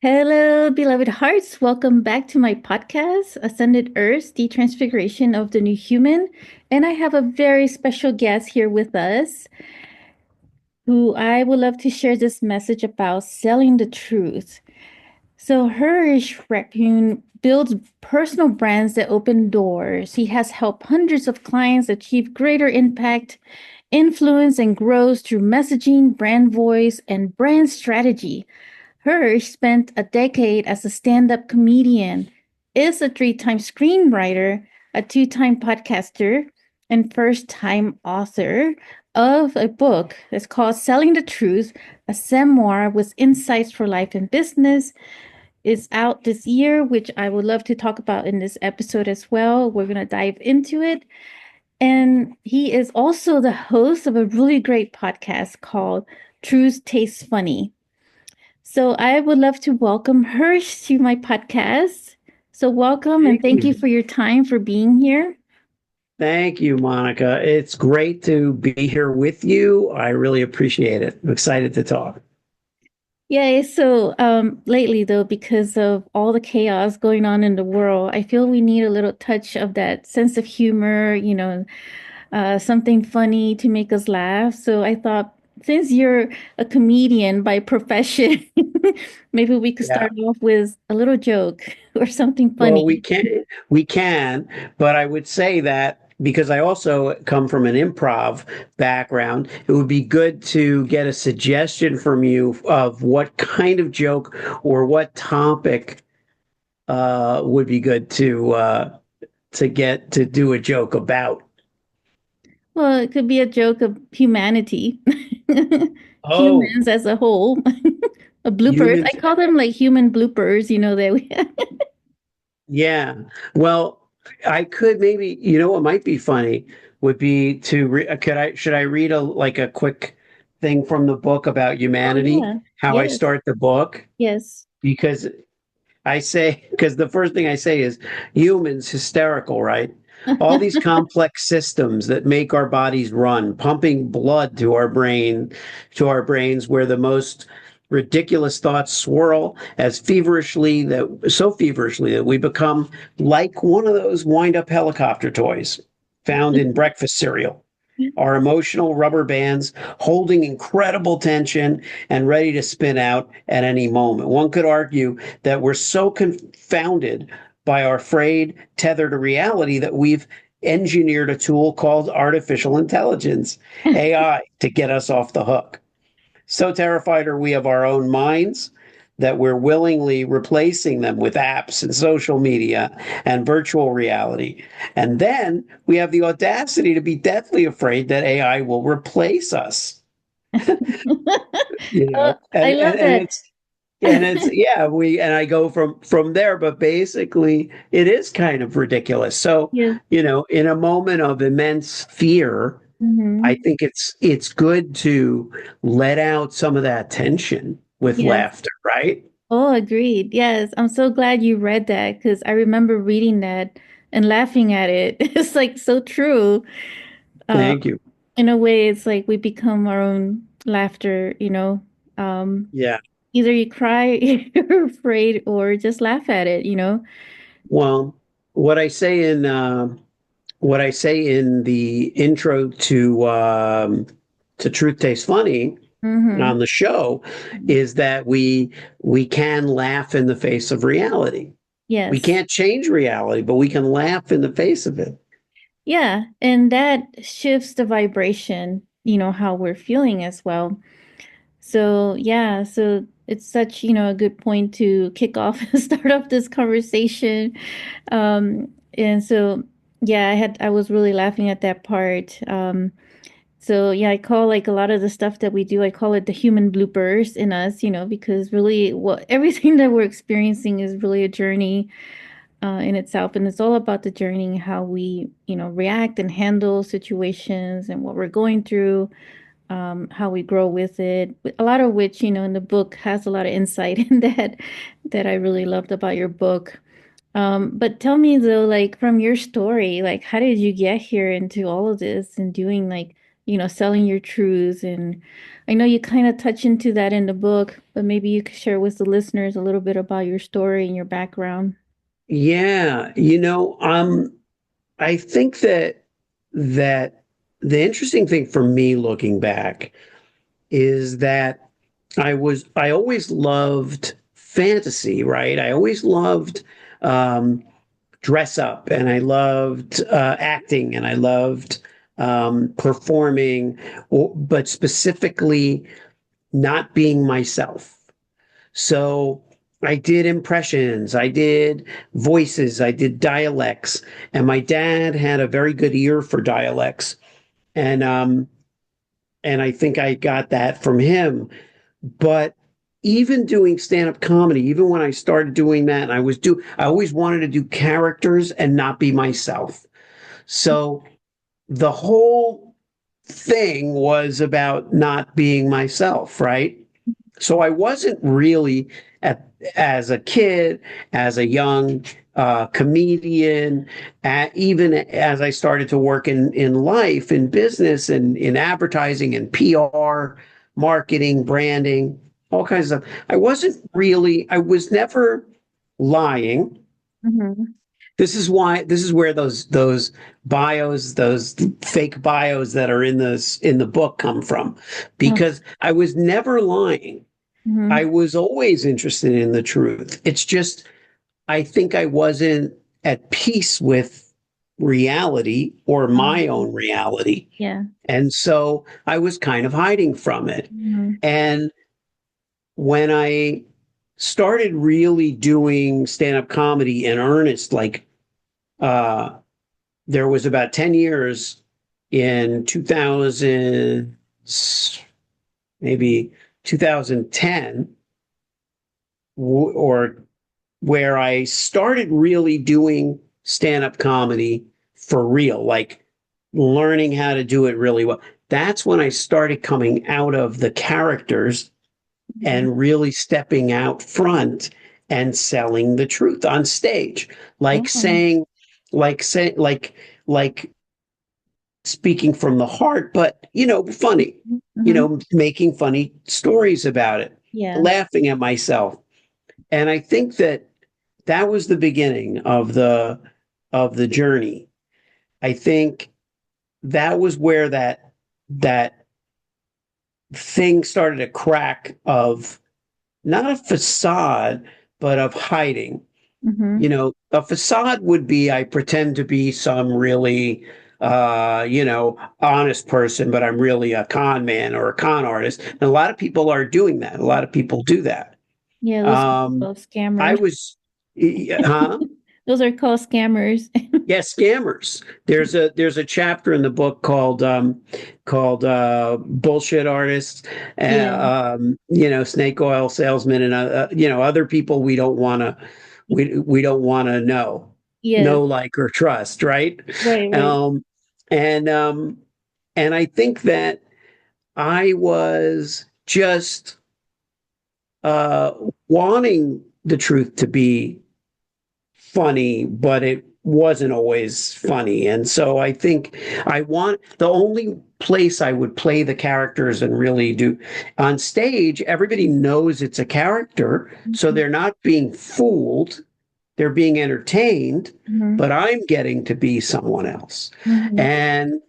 Hello, beloved hearts. Welcome back to my podcast, Ascended Earth, the Transfiguration of the New Human. And I have a very special guest here with us who I would love to share this message about selling the truth. So, Hersh Rephun builds personal brands that open doors. He has helped hundreds of clients achieve greater impact, influence, and growth through messaging, brand voice, and brand strategy. Hersh spent a decade as a stand-up comedian, is a three-time screenwriter, a two-time podcaster, and first-time author of a book that's called Selling the Truth, a Semoir with insights for life and business. Is out this year, which I would love to talk about in this episode as well. We're going to dive into it. And he is also the host of a really great podcast called Truth Tastes Funny. So I would love to welcome Hersh to my podcast. So welcome and Thank thank you you. for your time for being here. Thank you, Monica. It's great to be here with you. I really appreciate it. I'm excited to talk. Yeah, so lately though, because of all the chaos going on in the world, I feel we need a little touch of that sense of humor, something funny to make us laugh. So I thought, since you're a comedian by profession, maybe we could Yeah. start off with a little joke or something Well, we funny. can, we can, but I would say that because I also come from an improv background, it would be good to get a suggestion from you of what kind of joke or what topic would be good to get to do a joke about. Well, it could be a joke of humanity, Oh, humans as a whole, a bloopers. I humans. call them like human bloopers, that we Yeah. Well, I could maybe, what might be funny would be to should I read a quick thing from the book about Oh humanity, yeah. how I Yes. start the book? Yes. Because because the first thing I say is humans hysterical, right? All these complex systems that make our bodies run, pumping blood to our brains, where the most ridiculous thoughts swirl so feverishly that we become like one of those wind-up helicopter toys found in breakfast cereal. Our emotional rubber bands holding incredible tension and ready to spin out at any moment. One could argue that we're so confounded by our frayed tether to reality that we've engineered a tool called artificial intelligence, AI, to get us off the hook. So terrified are we of our own minds that we're willingly replacing them with apps and social media and virtual reality. And then we have the audacity to be deathly afraid that AI will replace us. Oh, I love And that. it's yeah, we and I go from there, but basically it is kind of ridiculous. So, Yeah. in a moment of immense fear, I Hmm. think it's good to let out some of that tension with Yes. laughter, right? Oh, agreed. Yes. I'm so glad you read that because I remember reading that and laughing at it. It's like so true. Uh, Thank you. in a way, it's like we become our own laughter. Um, Yeah. Either you cry, you're afraid, or just laugh at it. Well, what I say in what I say in the intro to Truth Tastes Funny Mm-hmm. on the show is that we can laugh in the face of reality. We Yes. can't change reality, but we can laugh in the face of it. Yeah. And that shifts the vibration, how we're feeling as well. So, yeah. So it's such, a good point to kick off and start off this conversation. And so, yeah, I was really laughing at that part. So yeah, I call like a lot of the stuff that we do, I call it the human bloopers in us, because really what everything that we're experiencing is really a journey in itself. And it's all about the journey, how we, react and handle situations and what we're going through, how we grow with it. A lot of which, in the book has a lot of insight in that I really loved about your book. But tell me though, like from your story, like how did you get here into all of this and doing like, selling your truths. And I know you kind of touch into that in the book, but maybe you could share with the listeners a little bit about your story and your background. Yeah, I think that the interesting thing for me looking back is that I always loved fantasy, right? I always loved um, dress up, and I loved acting, and I loved performing, but specifically not being myself. So I did impressions, I did voices, I did dialects, and my dad had a very good ear for dialects, and I think I got that from him. But even doing stand-up comedy, even when I started doing that, and I always wanted to do characters and not be myself. So the whole thing was about not being myself, right? So I wasn't really at, as a kid, as a young comedian, even as I started to work in life, in business, and in advertising and PR, marketing, branding, all kinds of stuff. I was never lying. Hmm. This is where those bios, those fake bios that are in the book come from, Oh, because I was never lying. I hmm. was always interested in the truth. It's just, I think I wasn't at peace with reality, or my own reality. Yeah. And so I was kind of hiding from it. Hmm. And when I started really doing stand-up comedy in earnest, like uh, there was about 10 years in 2000, maybe 2010, or where I started really doing stand up comedy for real, like learning how to do it really well. That's when I started coming out of the characters Hmm. and really stepping out front and selling the truth on stage, like Oh. saying, like speaking from the heart, but funny, Hmm. making funny stories about it, Yeah. laughing at myself. And I think that was the beginning of the journey. I think that was where that thing started to crack, of not a facade, but of hiding. Hmm. A facade would be, I pretend to be some really honest person, but I'm really a con man or a con artist. And a lot of people are doing that. A lot of people do that. Yeah, those are Um, called I scammers. was, huh? Those are called scammers. Yeah, scammers. There's a chapter in the book called bullshit artists, Yeah. snake oil salesmen, and other people we don't want to Yes. like, or trust, right? Right, right. Um, and um, and I think that I was just uh, wanting the truth to be funny, but it wasn't always funny. And so I think the only place I would play the characters and really do on stage, everybody knows it's a character, so Hmm. they're not being fooled, they're being entertained, Hmm. but I'm getting to be someone else. Hmm.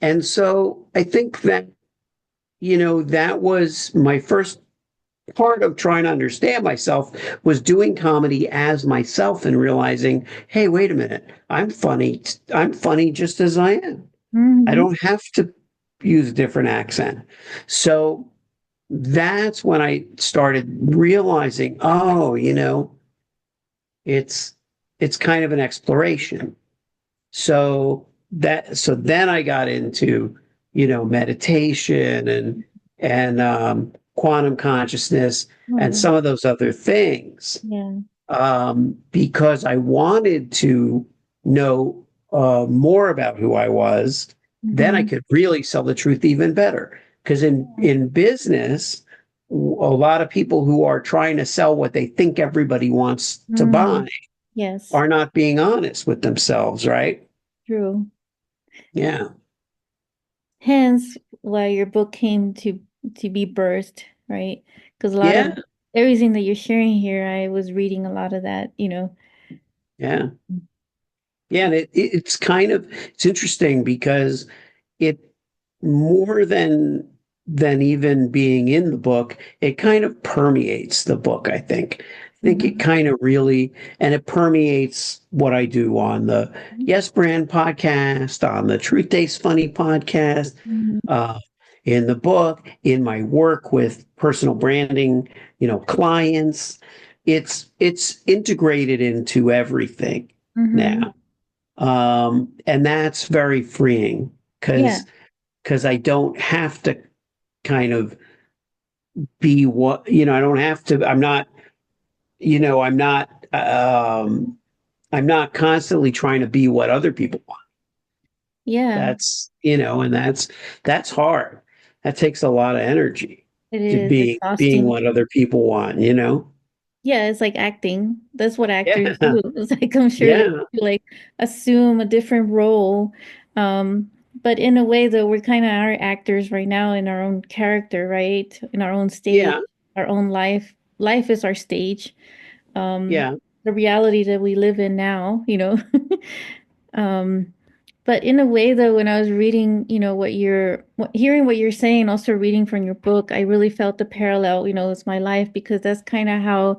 And so I think that that was my first part of trying to understand myself, was doing comedy as myself and realizing, hey, wait a minute, I'm funny just as I am. I Hmm. don't have to use a different accent. So that's when I started realizing, oh, it's kind of an exploration. So then I got into, meditation and quantum consciousness Oh, and wow. some of those other things, Yeah. because I wanted to know more about who I was. Then I Hmm. could really sell the truth even better. Because in business, a lot of people who are trying to sell what they think everybody wants to Mm. buy Yes. are not being honest with themselves, right? True. Yeah. hence why your book came to be birthed, right? Because a lot of Yeah, everything that you're sharing here, I was reading a lot of that, you know. yeah, yeah. And it's kind of it's interesting because it more than even being in the book, it kind of permeates the book, I think. I think it Mhm. kind of really and it permeates what I do on the Yes Brand podcast, on the Truth Tastes Funny podcast, Mhm. uh, in the book, in my work with personal branding, clients. It's integrated into everything Mhm. now. And that's very freeing Yeah, because I don't have to kind of be what, I don't have to, I'm not, I'm not constantly trying to be what other people want. yeah, And that's hard. That takes a lot of energy it to is being exhausting. what other people want. Yeah, it's like acting. That's what actors Yeah. do. It's like I'm sure they Yeah. like assume a different role. But in a way though, we're kind of our actors right now in our own character, right? In our own stage, Yeah. our own life. Life is our stage. Um, Yeah. the reality that we live in now, you know. Um, but in a way, though, when I was reading, hearing what you're saying, also reading from your book, I really felt the parallel, with my life because that's kind of how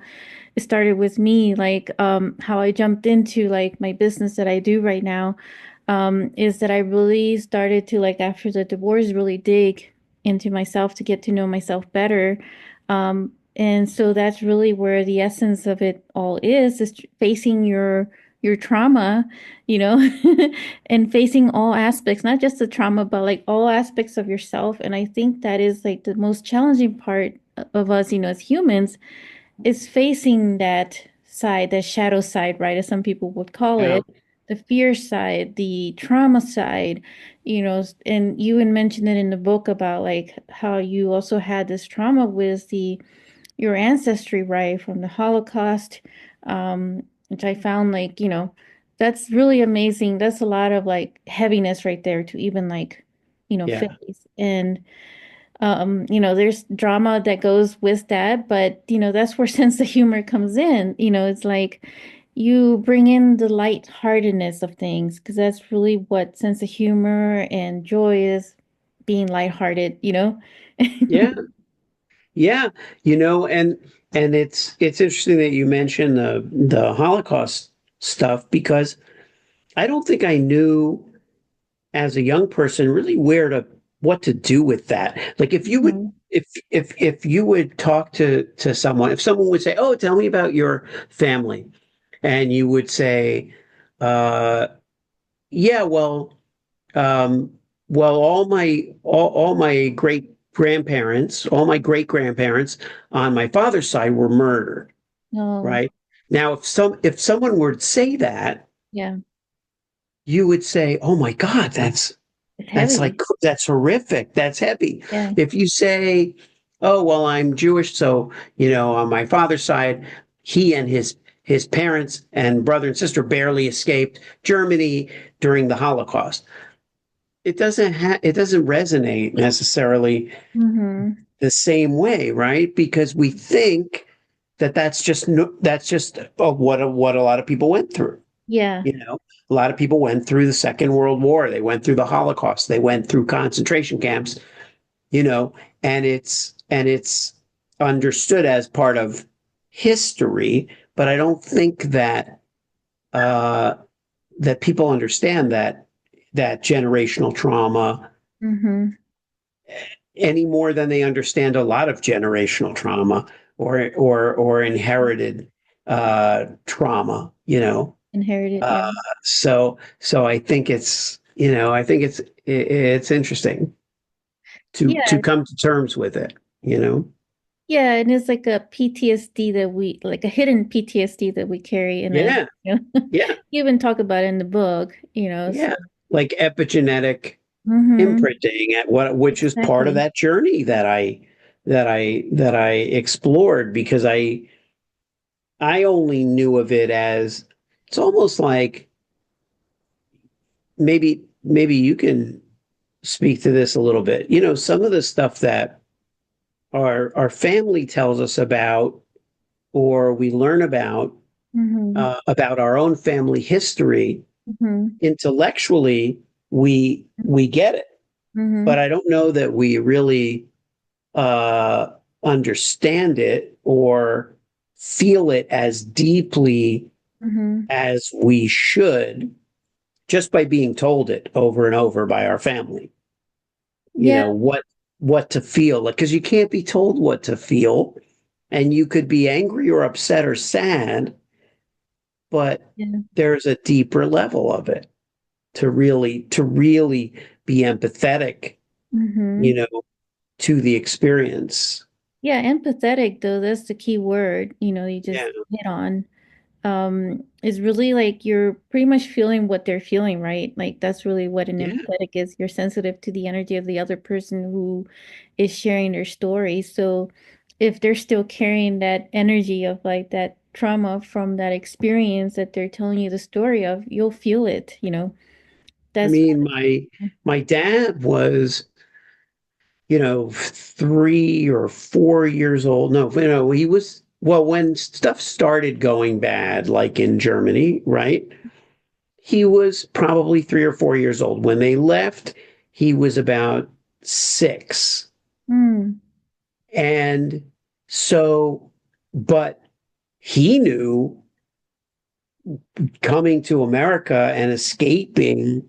it started with me, like how I jumped into like my business that I do right now, is that I really started to like after the divorce really dig into myself to get to know myself better. And so that's really where the essence of it all is facing your trauma, you know, and facing all aspects, not just the trauma, but like all aspects of yourself. And I think that is like the most challenging part of us, as humans, is facing that side, that shadow side, right? As some people would call Yeah. it, the fear side, the trauma side, and you had mentioned it in the book about like how you also had this trauma with your ancestry, right, from the Holocaust, which I found like, that's really amazing. That's a lot of like heaviness right there to even like, Yeah. face. And there's drama that goes with that, but that's where sense of humor comes in. It's like you bring in the lightheartedness of things because that's really what sense of humor and joy is, being lighthearted. Yeah. Yeah, and it's interesting that you mentioned the Holocaust stuff because I don't think I knew as a young person really what to do with that. Like if you would Mhm. if you would talk to someone, if someone would say, "Oh, tell me about your family," and you would say, "Yeah, um, well, all my all my great grandparents on my father's side were murdered, No, right? Now, if someone were to say that, yeah, you would say, "Oh my God, it's that's like heavy. that's horrific. That's heavy." Yeah. If you say, "Oh, well, I'm Jewish, so on my father's side, he and his parents and brother and sister barely escaped Germany during the Holocaust." It doesn't resonate necessarily Mm-hmm. the same way, right? Because we think that that's just what a lot of people went through. Yeah. A lot of people went through the Second World War. They went through the Holocaust. They went through concentration camps. You know, and it's understood as part of history. But I don't think uh, that people understand that generational trauma Mm-hmm. any more than they understand a lot of generational trauma or inherited trauma. Inherited, Uh, yeah. so I think it's interesting to Yeah. come to terms with it. Yeah, and it's like a PTSD like a hidden PTSD that we carry in us, Yeah, you know. yeah, You even talk about it in the book. So yeah. Like epigenetic mm-hmm. imprinting which is part of Exactly. that journey that I explored because I only knew of it as it's almost like maybe you can speak to this a little bit. Some of the stuff that our family tells us about, or we learn Mm-hmm. about our own family history, Mm-hmm. intellectually, we get it, but Mm-hmm. I don't know that we really uh, understand it or feel it as deeply Mm-hmm. as we should just by being told it over and over by our family. Yeah. What to feel, like, because you can't be told what to feel, and you could be angry or upset or sad, but Yeah. there's a deeper level of it to really be empathetic, you Mm-hmm. know, to the experience. Yeah, empathetic though, that's the key word, you Yeah, just hit on. Is really like you're pretty much feeling what they're feeling, right? Like that's really what an yeah. empathetic is. You're sensitive to the energy of the other person who is sharing their story. So if they're still carrying that energy of like that trauma from that experience that they're telling you the story of, you'll feel it. I That's mean, my dad was, 3 or 4 years old. No, he was, well, when stuff started going bad, like in Germany, right? He was probably 3 or 4 years old. When they left, he was about 6. mm, And so, but he knew coming to America and escaping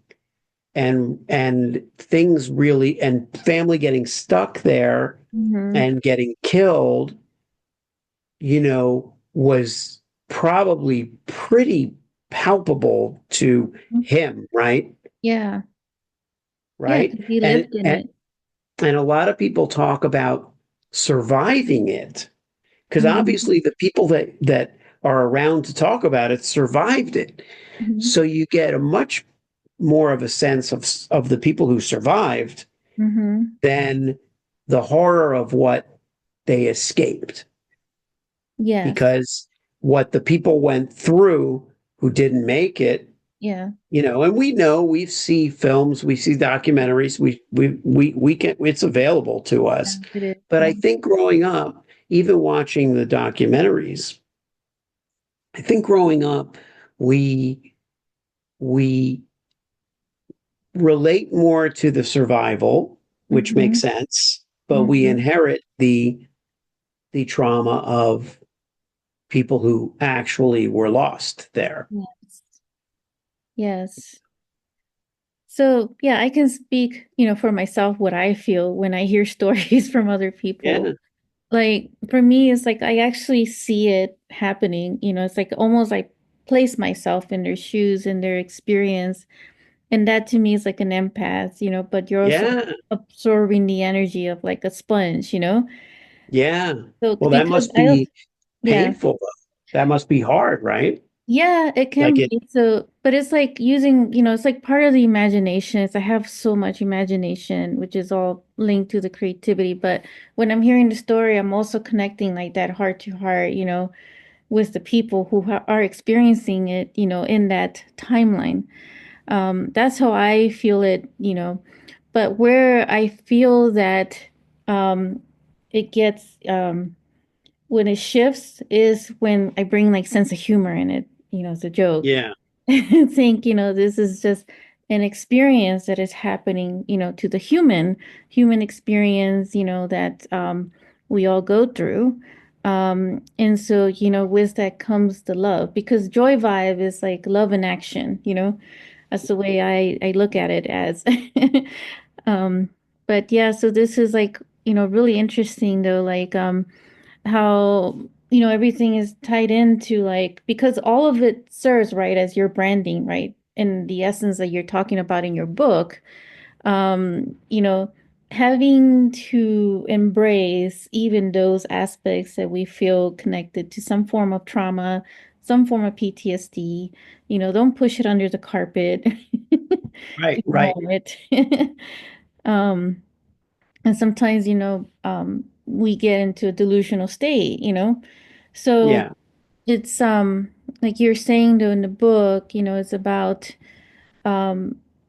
and things really, and family getting stuck there mm-hmm, and getting killed, was probably pretty palpable to him, right? yeah. Yeah, Right. because he And lived in and it. and a lot of people talk about surviving it, because Mm-hmm, obviously the people that are around to talk about it survived it. mm-hmm, So you get a much more of a sense of the people who survived mm-hmm. than the horror of what they escaped, Yes. because what the people went through who didn't make it, Yeah. and we see films, we see documentaries, we can, it's available to Yeah, us. it is. But I Mhm. think growing up, even watching the documentaries, I think growing up, we we relate more to the survival, which makes Mhm. sense, but we Mhm. inherit the trauma of people who actually were lost there. Yes. Yes. So, yeah, I can speak, for myself what I feel when I hear stories from other people. Yeah, Like for me, it's like I actually see it happening. It's like almost like place myself in their shoes and their experience. And that to me is like an empath, but you're also yeah, absorbing the energy of like a sponge. yeah. So Well, that because must I, be yeah. painful, though. That must be hard, right? Yeah, it Like can it, be. So, but it's like using, it's like part of the imagination. I have so much imagination, which is all linked to the creativity. But when I'm hearing the story, I'm also connecting like that heart to heart, with the people who are experiencing it, in that timeline. That's how I feel it. But where I feel that um, it gets when it shifts is when I bring like sense of humor in it, it's a joke. yeah, Think, this is just an experience that is happening, to the human experience, that we all go through. And so, with that comes the love because joy vibe is like love in action. That's the way I look at it as. um, but yeah, so this is like, really interesting though, like how everything is tied into like because all of it serves right as your branding, right? And the essence that you're talking about in your book, you know, having to embrace even those aspects that we feel connected to some form of trauma, some form of PTSD, don't push it under the carpet. right, right. Ignore it. um and sometimes we get into a delusional state. So Yeah, it's like you're saying though in the book, it's about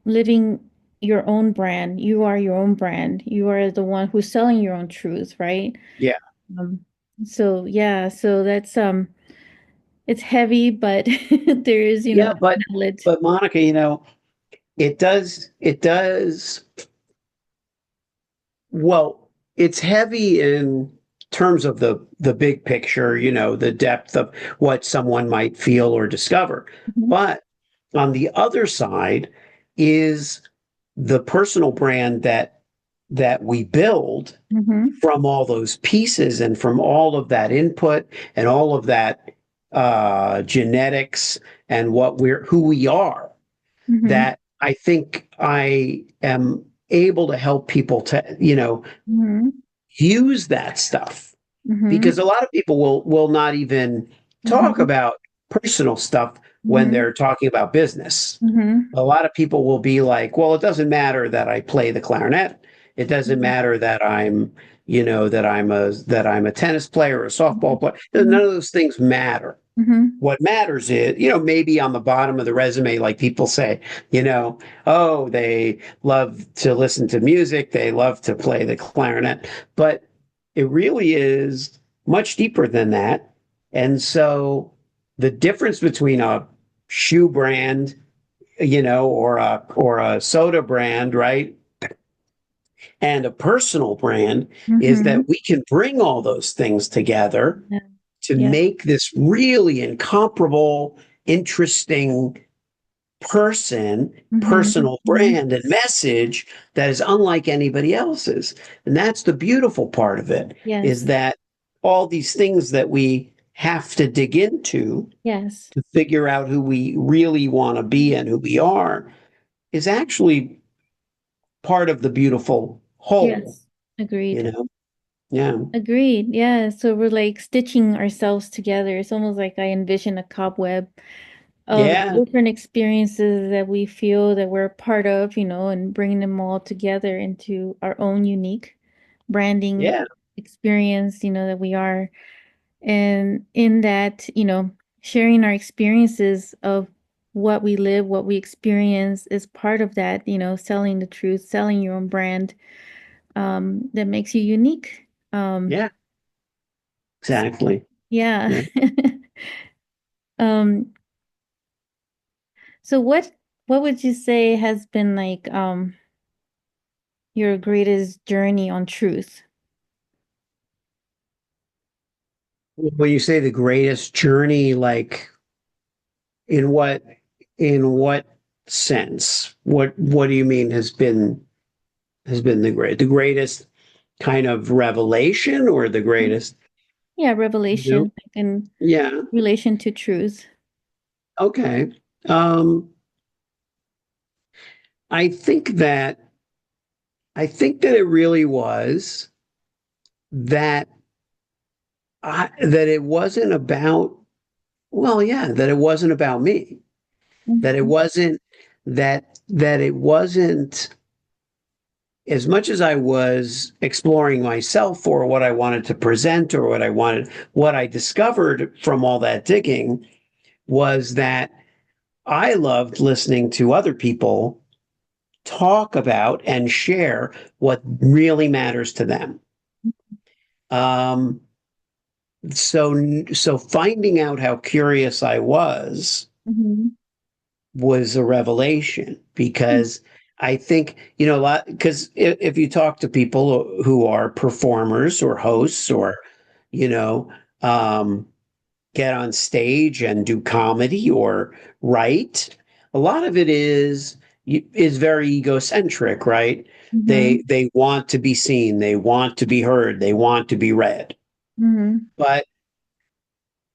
living. your own brand. You are your own brand. You are the one who's selling your own truth, right? Yeah. Um, so yeah, so that's it's heavy, but there is, Yeah, an outlet. but Monica, it does well, it's heavy in terms of the big picture, the depth of what someone might feel or discover. Mhm, But on the other side is the personal brand that we build mhm, from all those pieces and from all of that input and all of that genetics and who we are, mhm, that I think I am able to help people to, mhm, use that stuff, mhm, because a lot of people will not even talk mhm, about personal stuff when mhm, they're talking about business. mhm, A lot of people will be like, well, it doesn't matter that I play the clarinet. It doesn't mhm, matter that I'm a tennis player or a softball player. None mhm, of those things matter. mhm, What matters is, maybe on the bottom of the resume, like people say, oh, they love to listen to music, they love to play the clarinet, but it really is much deeper than that. And so the difference between a shoe brand, or a soda brand, right, and a personal brand is that mhm. we can bring all those things together Yeah. to Yeah. make this really incomparable, interesting Mhm, personal mhm. brand and message that is unlike anybody else's. And that's the beautiful part of it, is Yes. that all these things that we have to dig into Yes. to figure out who we really want to be and who we are is actually part of the beautiful whole, Yes. you Agreed. know? Yeah. Agreed. Yeah. So we're like stitching ourselves together. It's almost like I envision a cobweb of Yeah. different experiences that we feel that we're a part of, and bringing them all together into our own unique branding Yeah. experience, that we are. And in that, sharing our experiences of what we live, what we experience is part of that, selling the truth, selling your own brand, that makes you unique. Yeah. S- Exactly. yeah. Yeah. um, so what would you say has been like your greatest journey on truth? When you say the greatest journey, like in what in what sense? What do you mean has been the greatest kind of revelation or the greatest, Yeah, you know? revelation like in Yeah. relation to truth. Okay. Um, I think that it really was that that it wasn't about, well, yeah, that it wasn't about me. That it Mhm, wasn't that it wasn't, as much as I was exploring myself or what I wanted to present or what I discovered from all that digging was that I loved listening to other people talk about and share what really matters to them. Um, so finding out how curious I mhm, was a revelation, mhm, because I think, a lot, because if you talk to people who are performers or hosts or, you know, um, get on stage and do comedy or write, a lot of it is very egocentric, right? mhm, They want to be seen, they want to be heard, they want to be read. mhm, But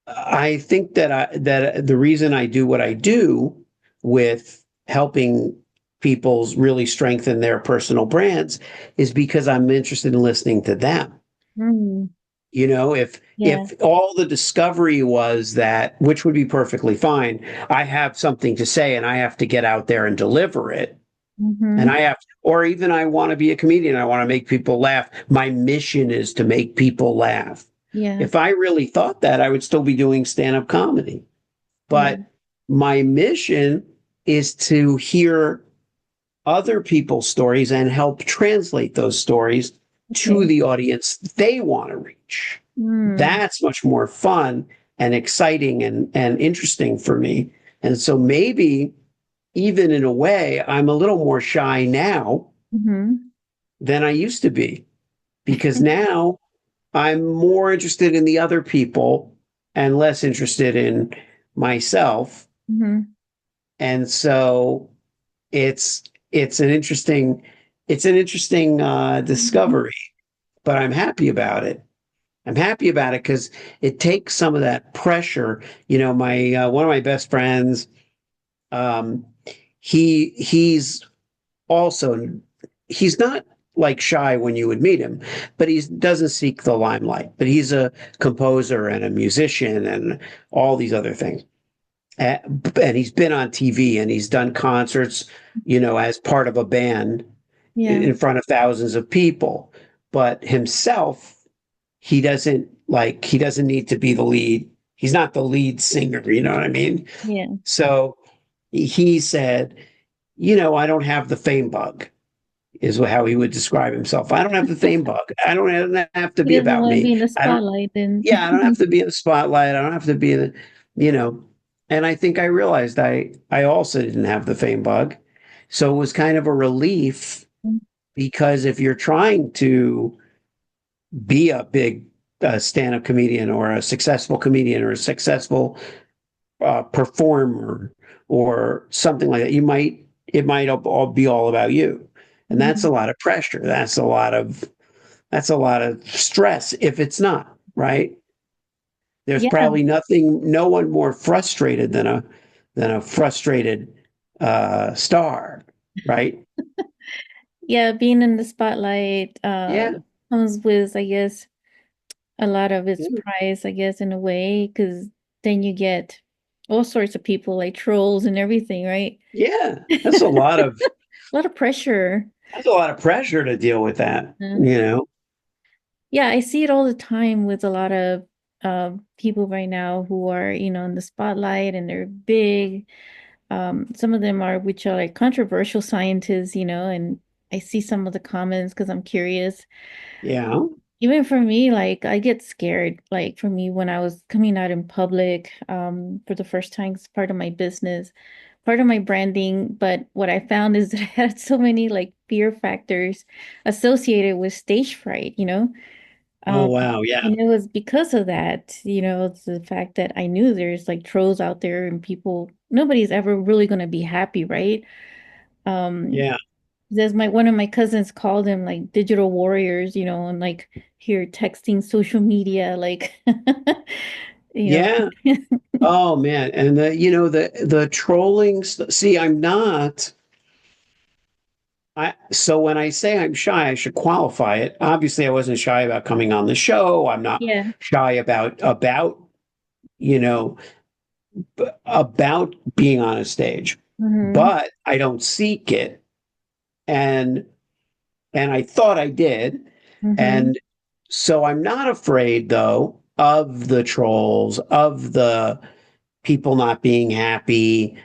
I think that the reason I do what I do with helping people's really strengthen their personal brands is because I'm interested in listening to them. mhm. If Yeah. all the discovery was that, which would be perfectly fine, I have something to say and I have to get out there and deliver it. And Mhm. or even I want to be a comedian, I want to make people laugh. My mission is to make people laugh. Yeah. If I really thought that, I would still be doing stand-up comedy. Yeah. But my mission is to hear other people's stories and help translate those stories to Okay. the audience they want to reach. Mm. That's much more fun and exciting and interesting for me. And so maybe even in a way, I'm a little more shy now Hmm. than I used to be because now I'm more interested in the other people and less interested in myself. Hmm. And so it's it's an interesting Hmm. discovery, but I'm happy about it. I'm happy about it because it takes some of that pressure. You know, my one of my best friends, um, he's also he's not like shy when you would meet him, but he doesn't seek the limelight. But he's a composer and a musician and all these other things. And he's been on TV and he's done concerts, you know, as part of a band Yeah. in front of thousands of people. But himself, he doesn't need to be the lead. He's not the lead singer, you know what I mean? Yeah. So he said, you know, I don't have the fame bug, is how he would describe himself. I don't have the fame bug. It doesn't have to He be doesn't about want to me. be in the I don't, spotlight then. yeah, I don't have to be in the spotlight. I don't have to be in the, you know, and I think I realized I also didn't have the fame bug. So it was kind of a relief because if you're trying to be a big stand-up comedian or a successful comedian or a successful performer or something like that, it might all be all about you, and that's a Mhm. lot of pressure. That's a lot of stress if it's not right. There's Yeah. probably no one more frustrated than a frustrated star, right? Yeah. Being in the spotlight Yeah, comes with, I guess, a lot of its yeah, price, I guess, in a way, because then you get all sorts of people like trolls and everything, right? yeah. A lot of pressure. That's a lot of pressure to deal with that. Yeah. You know. Yeah, I see it all the time with a lot of people right now who are, in the spotlight and they're big. Some of them are, which are like controversial scientists, and I see some of the comments because I'm curious. Yeah. Even for me, like I get scared. Like for me, when I was coming out in public, for the first time, it's part of my business, part of my branding. But what I found is that I had so many like fear factors associated with stage fright, Oh Um, wow. Yeah. and it was because of that, it's the fact that I knew there's like trolls out there and nobody's ever really gonna be happy, right? Um, Yeah. there's one of my cousins called them like digital warriors, and like here texting social media, like Yeah. know. Oh man. And the trolling. See, I'm not. So when I say I'm shy, I should qualify it. Obviously, I wasn't shy about coming on the show. I'm not Yeah. shy you know about being on a stage, Mm-hmm. but I don't seek it. And I thought I did. Mm-hmm. And so I'm not afraid though of the trolls, of the people not being happy,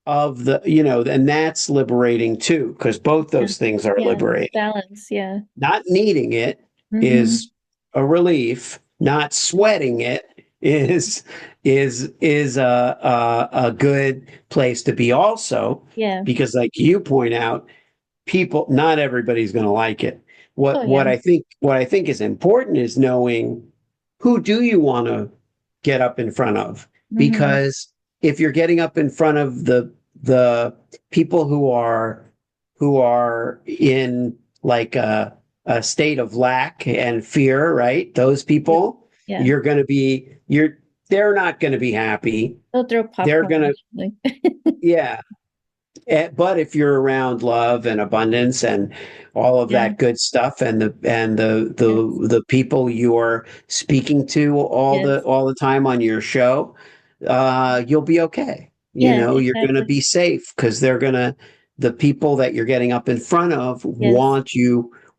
of and that's liberating too, because both Yeah. those things are Yeah. liberating. Balance. Yeah. Not needing it Mm-hmm. is a relief. Not sweating it is a good place to be also, Yeah. because like you point out, people, not everybody's going to like it. Oh yeah. What I think is important is knowing who do you want to get up in front of, Mm-hmm. because if you're getting up in front of the people who are in like a state of lack and fear, right? Those Yep. people, Yeah. they're not going to be happy. They'll throw They're popcorn going to, at you. yeah, but if you're around love and abundance and all of Yeah. that good stuff, and Yes. the people you're speaking to Yes. all the time on your show, you'll be okay. You Yeah, know, you're going to exactly. be safe because the people that you're getting up in front of Yes.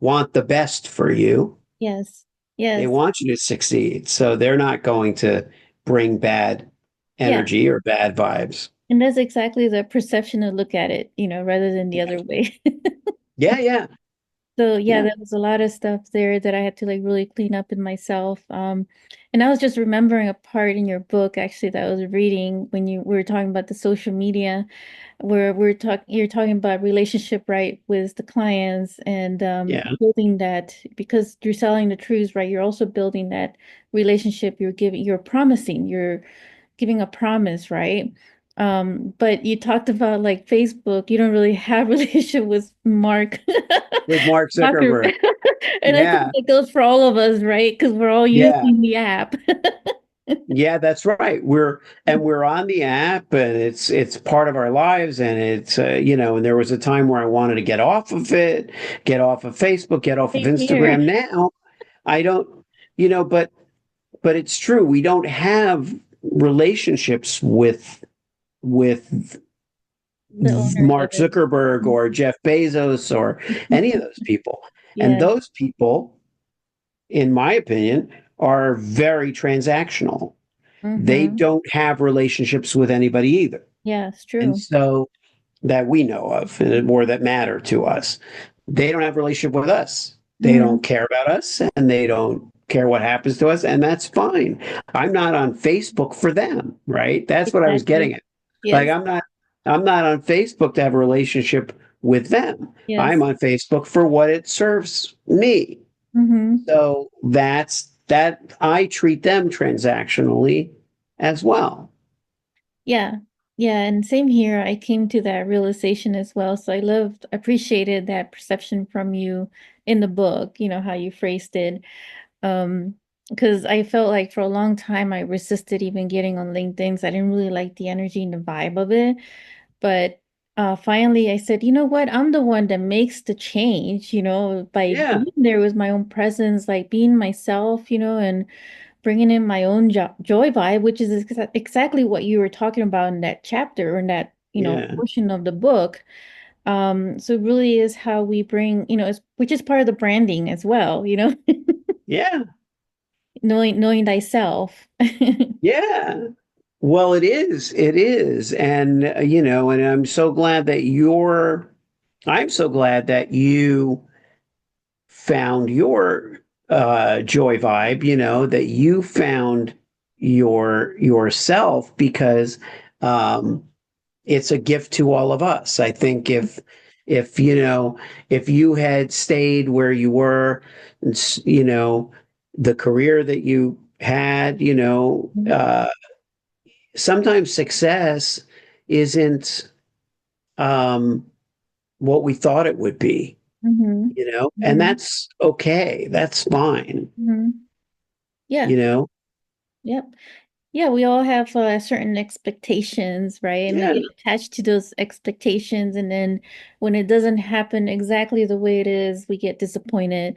want the best for you. Yes. They Yes. want you to succeed, so they're not going to bring bad Yeah. energy or bad vibes. And that's exactly the perception to look at it, rather than the other way. Yeah, yeah, So yeah, yeah, there was a lot of stuff there that I had to like really clean up in myself. And I was just remembering a part in your book actually that I was reading when you were talking about the social media, where you're talking about relationship, right, with the clients and yeah. building that because you're selling the truths, right? You're also building that relationship. You're giving a promise, right? But you talked about like Facebook, you don't really have relationship with Mark With Mark Zuckerberg. Zuckerberg. And I think Yeah, it goes for all of us, right? Because we're all yeah. using the app. Yeah, that's right. We're on the app, and it's part of our lives, and it's and there was a time where I wanted to get off of it, get off of Facebook, get off of Same here. Instagram. Now I don't, but it's true. We don't have relationships with The owners of Mark it. Zuckerberg or Jeff Bezos or any of those people. And Yeah. those people, in my opinion, are very transactional. They Mm-hmm. don't have relationships with anybody either. Yeah, it's And true. so that we know of or that matter to us. They don't have a relationship with us. They Mm-hmm. don't care about us and they don't care what happens to us. And that's fine. I'm not on Facebook for them, right? That's what I was Exactly. getting at. Like Yes. I'm not on Facebook to have a relationship with them. I'm Yes. on Facebook for what it serves me. Mm-hmm. So that I treat them transactionally as well. Yeah. Yeah. And same here. I came to that realization as well. So appreciated that perception from you in the book, how you phrased it. Um, because I felt like for a long time I resisted even getting on LinkedIn. 'Cause I didn't really like the energy and the vibe of it. But finally I said, you know what? I'm the one that makes the change, by Yeah, being there with my own presence, like being myself, and bringing in my own joy vibe, which is exactly what you were talking about in that chapter or in that, yeah, portion of the book. So it really is how we bring, which is part of the branding as well, yeah, knowing thyself. yeah. Well, it is. It is. And, and I'm so glad that you found your joy vibe, that you found yourself because um, it's a gift to all of us. I think if you had stayed where you were, the career that you had, sometimes success isn't um, what we thought it would be, Hmm. and Hmm. that's okay. That's fine, Hmm. Yeah. you know? Yep. Yeah, we all have certain expectations, right? And we Yeah, get attached to those expectations, and then when it doesn't happen exactly the way it is, we get disappointed.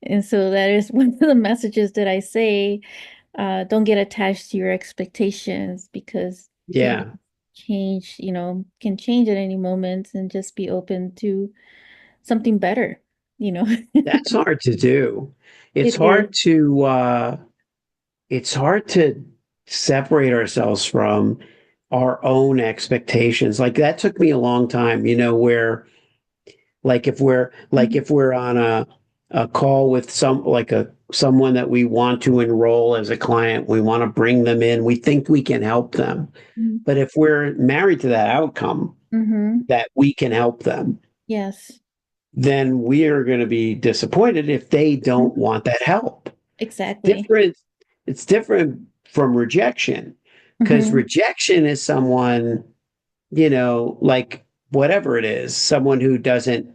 And so that is one of the messages that I say, don't get attached to your expectations because things yeah. change, can change at any moment and just be open to something better, you know. That's hard to do. It's It is. hard to it's hard to separate ourselves from our own expectations. Like that took me a long time, where Mhm. if we're on a call with someone that we want to enroll as a client, we want to bring them in, we think we can help them. Mhm. But if we're married to that outcome Mhm. that we can help them, Yes. then we are going to be disappointed if they don't Mhm. want that help. Exactly. Different, it's different from rejection because Mhm. rejection is someone, like whatever it is, someone who doesn't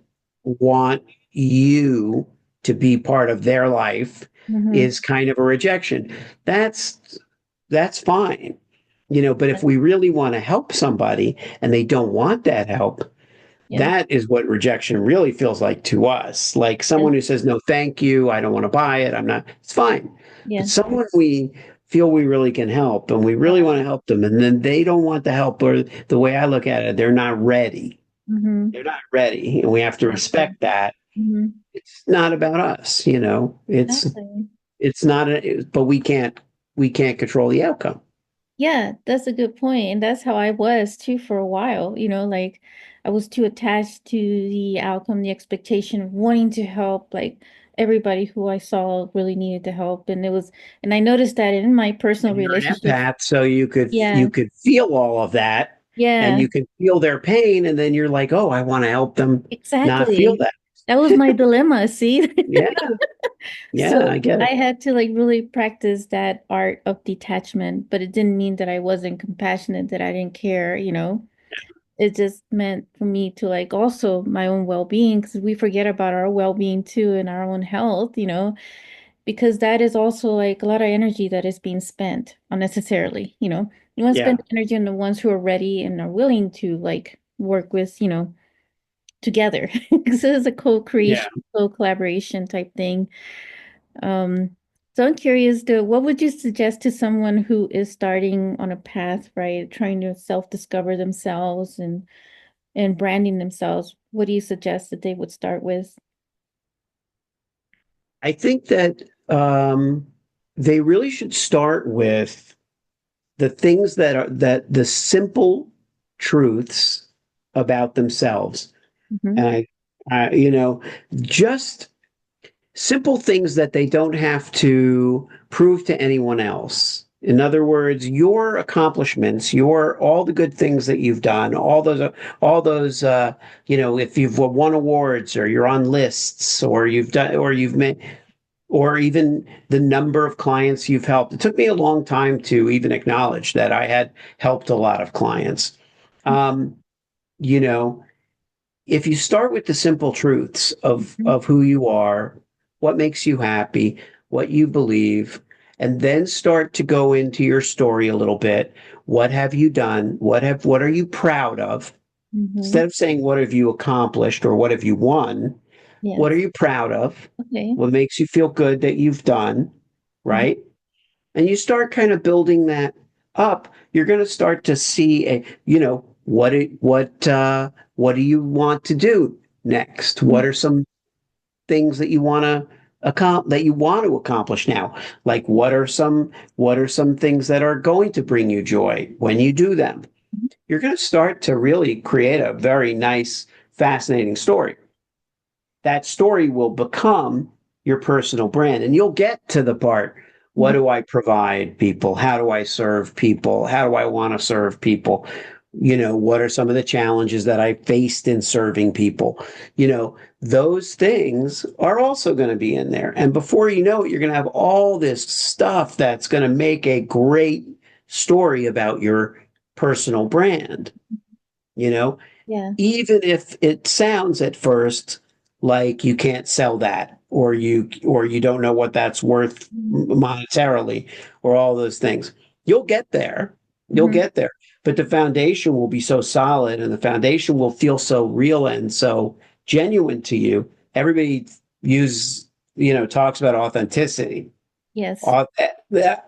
want you to be part of their life Mhm. is kind of a rejection. That's fine. But if Yes. we really want to help somebody and they don't want that help, Yes. that is what rejection really feels like to us. Like Yes. someone who says, no, thank you, I don't want to buy it, I'm not, it's fine. But Yes. someone we feel we really can help and we really want to help them, and then they don't want the help, or the way I look at it, they're not ready. Mhm. They're not ready. And we have to Exactly. respect that. Mhm. It's not about us, it's Exactly. it's not but we can't control the outcome. Yeah, that's a good point. And that's how I was too for a while. Like I was too attached to the outcome, the expectation of wanting to help, like everybody who I saw really needed to help. And I noticed that in my personal And you're an relationships. empath, so Yeah, you could feel all of that, and yeah, you can feel their pain, and then you're like, oh, I want to help them not feel exactly. that. That was my dilemma, see? Yeah, yeah, So I get I it. had to like really practice that art of detachment, but it didn't mean that I wasn't compassionate, that I didn't care. It just meant for me to like also my own well-being, because we forget about our well-being too and our own health, because that is also like a lot of energy that is being spent unnecessarily. You want to Yeah, spend energy on the ones who are ready and are willing to like work with, together. Because it's a yeah. co-creation, co-collaboration type thing. So I'm curious, though, what would you suggest to someone who is starting on a path, right, trying to self-discover themselves and branding themselves? What do you suggest that they would start with? I think that they really should start with the things that the simple truths about themselves. Hmm. And you know, just simple things that they don't have to prove to anyone else. In other words, your accomplishments, your all the good things that you've done, all those, if you've won awards or you're on lists or you've done or you've met or even the number of clients you've helped. It took me a long time to even acknowledge that I had helped a lot of clients. Um, you know, if you start with the simple truths of who you are, what makes you happy, what you believe, and then start to go into your story a little bit. What have you done? What are you proud of? Hmm. Instead of saying what have you accomplished or what have you won, what are Yes. you proud of? Okay. What makes you feel good that you've done, Mhm. right? And you start kind of building that up. You're going to start to see what do you want to do next? What are some things that you want to accomplish now? Like what are some things that are going to bring you joy when you do them? You're going to start to really create a very nice, fascinating story. That story will become your personal brand. And you'll get to the part, what Mhm. do I provide people? How do I serve people? How do I want to serve people? What are some of the challenges that I faced in serving people? Those things are also going to be in there. And before you know it, you're going to have all this stuff that's going to make a great story about your personal brand. You know, Yeah. even if it sounds at first like you can't sell that or you don't know what that's worth monetarily or all those things. You'll get there. You'll Mm-hmm. get there. But the foundation will be so solid and the foundation will feel so real and so genuine to you. Everybody talks about authenticity. Yes. Au-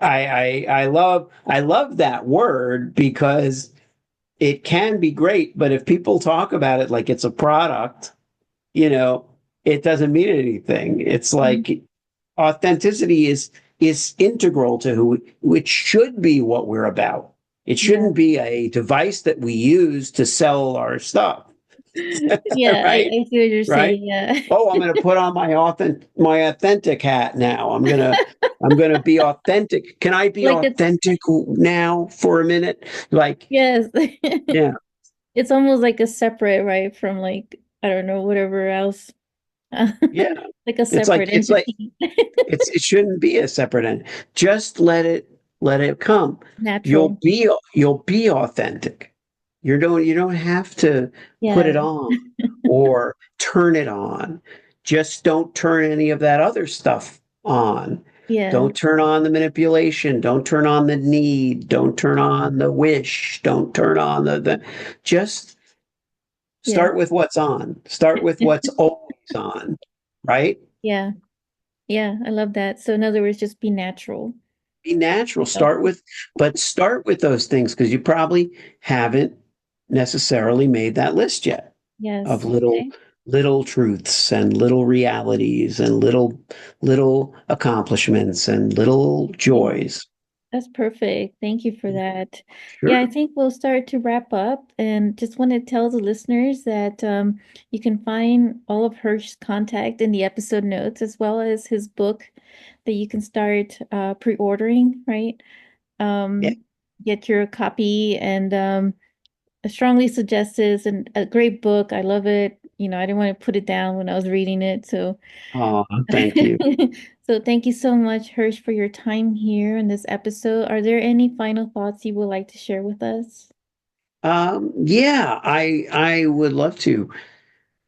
I love that word because it can be great, but if people talk about it like it's a product, you know, it doesn't mean anything. It's Mhm. like authenticity is integral to which should be what we're about. It Yeah. shouldn't be a device that we use to sell our stuff, Yeah, I, right? I see what you're Right? saying. Yeah. Oh, I'm going to put on my authentic hat now. I'm going to be authentic. Can I be Like it's authentic now for a minute? Like, yes. yeah, It's almost like a separate, right, from like I don't know, whatever else. yeah. Like a separate It's like entity. it shouldn't be a separate end. Just let it come. Natural. You'll be authentic. You don't have to put Yeah. it on or turn it on. Just don't turn any of that other stuff on. Yeah. Don't turn on the manipulation. Don't turn on the need. Don't turn on the wish. Don't turn on the just Yeah. start with what's on. Start with what's always on, right? Yeah. Yeah. I love that. So in other words, just be natural. Be natural. Oh, Start with those things because you probably haven't necessarily made that list yet of yes. Okay. little truths and little realities and little accomplishments and little Yeah. joys. That's perfect. Thank you for that. Yeah, I Sure. think we'll start to wrap up and just want to tell the listeners that you can find all of Hirsch's contact in the episode notes as well as his book that you can start pre-ordering, right? Yeah. Um, get your copy and I strongly suggest this and a great book. I love it. I didn't want to put it down when I was reading it. So Oh, thank you. so thank you so much, Hirsch, for your time here in this episode. Are there any final thoughts you would like to share with us? Yeah, I would love to.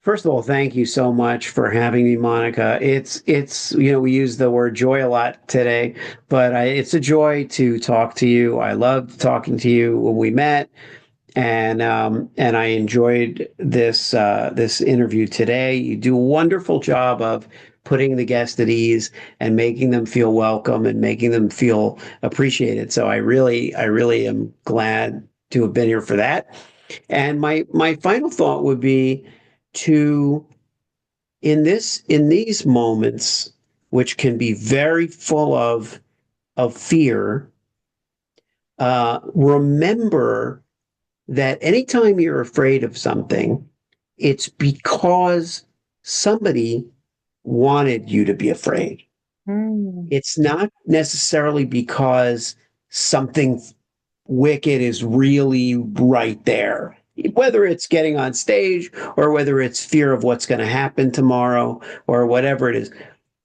First of all, thank you so much for having me, Monica. It's we use the word joy a lot today, but it's a joy to talk to you. I loved talking to you when we met, and I enjoyed this interview today. You do a wonderful job of putting the guest at ease and making them feel welcome and making them feel appreciated. So I really am glad to have been here for that. And my final thought would be to in these moments, which can be very full of fear, remember that anytime you're afraid of something, it's because somebody wanted you to be afraid. Mm. It's not necessarily because something wicked is really right there. Whether it's getting on stage or whether it's fear of what's going to happen tomorrow or whatever it is.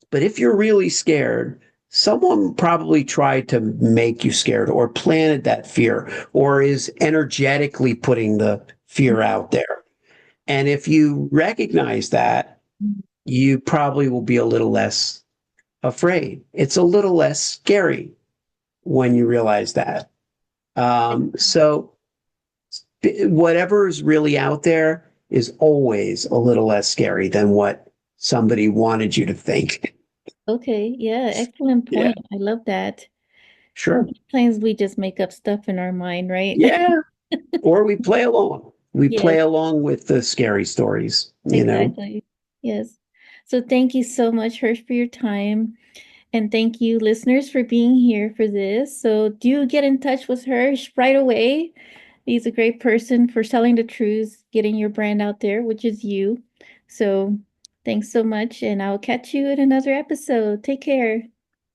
But if you're really scared, someone probably tried to make you scared or planted that fear or is energetically putting the fear out there. And if you recognize that, you probably will be a little less afraid. It's a little less scary when you realize that. So whatever is really out there is always a little less scary than what somebody wanted you to think. Okay, yeah, excellent Yeah, point. I love that. sure. Sometimes we just make up stuff in our mind, right? Yeah. Or we play along. We Yes, play along with the scary stories. exactly. Yes. So thank you so much, Hirsch, for your time. And thank you, listeners, for being here for this. So do get in touch with Hirsch right away. He's a great person for selling the truth, getting your brand out there, which is you. So thanks so much, and I'll catch you in another episode. Take care.